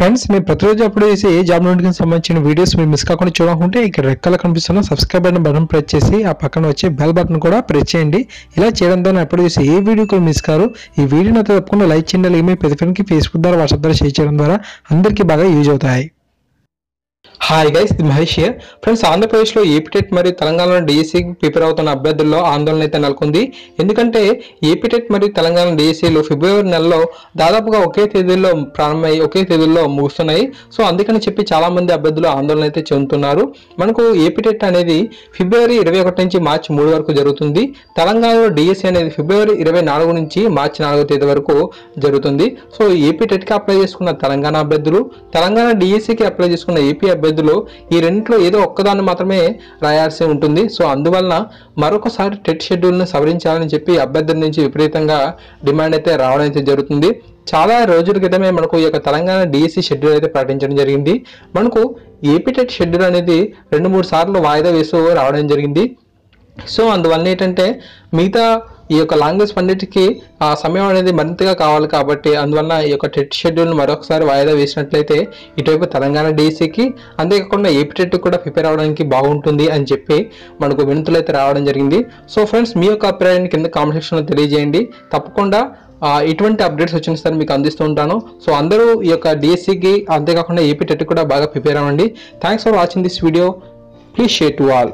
Friends మీరు ప్రతిరోజు upload చేసే ఏ జాబ్ నోటిఫికేషన్ సంబంధించిన వీడియోస్ మీరు మిస్ కాకుండా చూడాలనుకుంటే ఇక్కడ రెడ్ కలర్ కనిపిస్తున్న సబ్స్క్రైబ్ బటన్ ప్రెస్ చేసి ఆ పక్కన వచ్చే బెల్ బటన్ కూడా ప్రెస్ చేయండి. ఇలా చేయడం ద్వారా అప్లోడ్ చేసే ఏ వీడియో కూడా మిస్ కారు. ఈ వీడియోని అయితే తప్పకుండా లైక్ చేయండి. అలాగే మీ ప్రతి ఫ్రెండ్కి ఫేస్బుక్ ద్వారా వాట్సాప్ ద్వారా షేర్ చేయడం ద్వారా అందరికీ బాగా యూజ్ అవుతాయి. హాయ్ గైస్, ఇది మహేష్ హియర్. ఫ్రెండ్స్, ఆంధ్రప్రదేశ్లో ఏపీటెట్ మరియు తెలంగాణలో డిఎస్సీకి ప్రిపేర్ అవుతున్న అభ్యర్థుల్లో ఆందోళన అయితే నెలకొంది. ఎందుకంటే ఏపీటెట్ మరియు తెలంగాణ డిఎస్సీలు ఫిబ్రవరి నెలలో దాదాపుగా ఒకే తేదీలో ప్రారంభమై ఒకే తేదీలో ముగుస్తున్నాయి. సో అందుకని చెప్పి చాలా మంది అభ్యర్థులు ఆందోళన అయితే చెందుతున్నారు. మనకు ఏపీటెట్ అనేది ఫిబ్రవరి 21 నుంచి మార్చి 3 వరకు జరుగుతుంది. తెలంగాణలో డిఎస్సీ అనేది ఫిబ్రవరి 24 నుంచి మార్చి 4వ తేదీ వరకు జరుగుతుంది. సో ఏపీటెట్కి అప్లై చేసుకున్న తెలంగాణ అభ్యర్థులు, తెలంగాణ డిఎస్సీకి అప్లై చేసుకున్న ఏపీ అభ్యర్థులు ఈ రెండింటిలో ఏదో ఒక్కదాన్ని మాత్రమే రాయాల్సి ఉంటుంది. సో అందువలన మరొకసారి టెట్ షెడ్యూల్ని సవరించాలని చెప్పి అభ్యర్థుల నుంచి విపరీతంగా డిమాండ్ అయితే రావడం అయితే జరుగుతుంది. చాలా రోజుల క్రితమే మనకు ఈ యొక్క తెలంగాణ డిఎస్సీ షెడ్యూల్ అయితే ప్రకటించడం జరిగింది. మనకు ఏపీటెట్ షెడ్యూల్ అనేది 2-3 సార్లు వాయిదా వేస్తూ రావడం జరిగింది. సో అందువల్ల ఏంటంటే మిగతా ఈ యొక్క లాంగ్వేజ్ పండిట్కి ఆ సమయం అనేది మరింతగా కావాలి కాబట్టి అందువల్ల ఈ యొక్క టెట్ షెడ్యూల్ని మరొకసారి వాయిదా వేసినట్లయితే ఇటువైపు తెలంగాణ డిఎస్సీకి అంతేకాకుండా ఏపీటెట్ కూడా ప్రిపేర్ అవడానికి బాగుంటుంది అని చెప్పి మనకు వినతులు అయితే రావడం జరిగింది. సో ఫ్రెండ్స్, మీ యొక్క అభిప్రాయాన్ని కింద కామెంట్ సెక్షన్లో తెలియజేయండి. తప్పకుండా ఇటువంటి అప్డేట్స్ వచ్చిన సార్ మీకు అందిస్తూ ఉంటాను. సో అందరూ ఈ యొక్క డిఎస్సీకి అంతేకాకుండా ఏపీటెట్ కూడా బాగా ప్రిపేర్ అవ్వండి. Thanks for watching this video. Please share to all.